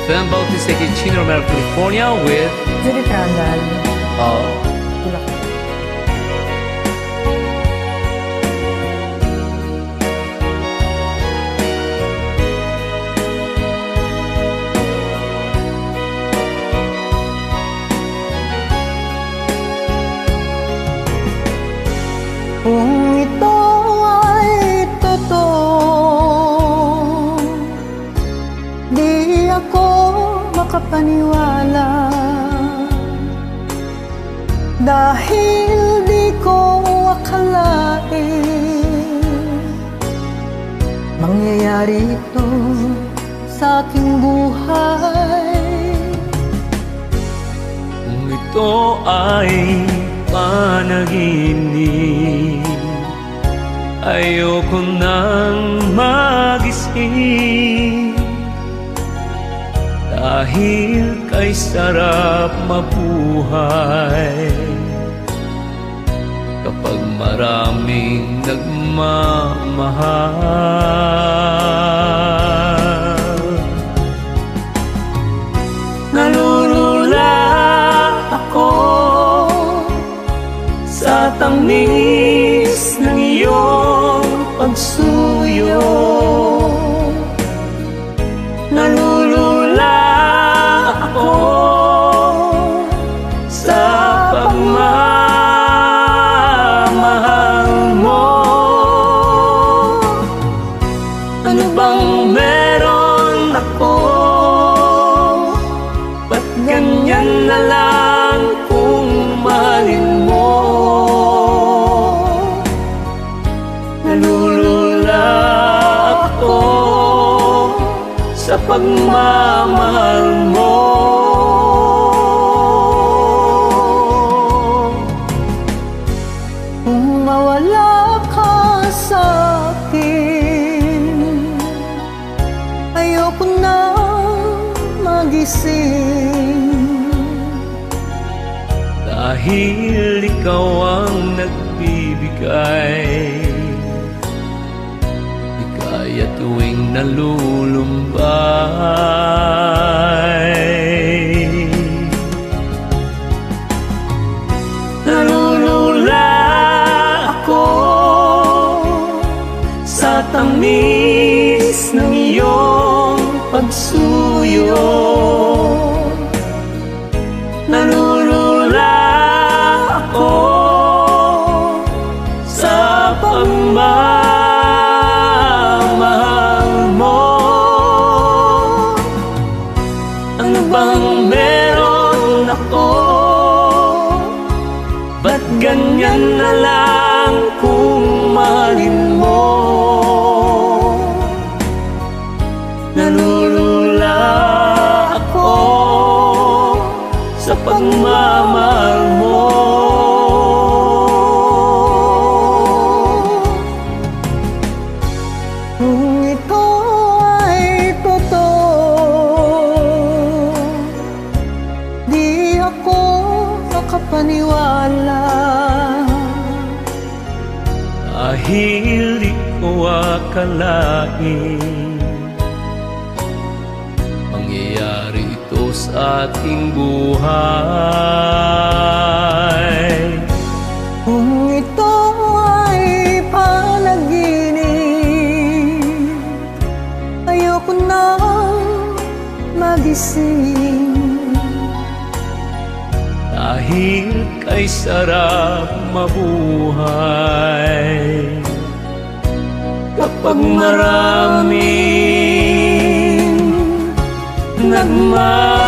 Film Bautista Chino Romero, California with Judith Randall. Bulacan. Kung ito ay totoo, di ako makapaniwala, dahil di ko akalain mangyayari ito sa aking buhay. Kung ito ay panaginip, ayoko nang magising, dahil kay sarap mabuhay kapag maraming nagmamahal. Nalulula ako sa tamis ng iyong pagsuyo. Nalulula ako sa pagmamahal mo. Ano bang meron ako? Ba't ganyan na lang kung mahalin mo? Nalulula ako sa pagmamahal mo. Kung mawala ka sa akin, ayoko na magising, Dahil ikaw ang nagbibigay, di kaya tuwing nalulumbay. Nalulula ako sa tamis ng iyong pagsuyo. Nalulula ako sa pagmamahal mo. Ano bang meron ako? Ba't ganyan na lang kung mahalin mo? Nalulula ako sa pagmamahal mo. kung ito ay totoo, di ako makapaniwala, Dahil di ko akalain mangyayari ito sa ating buhay. kung ito ay panaginip, ayoko na magising, Dahil kay sarap mabuhay kapag maraming nagmamahal.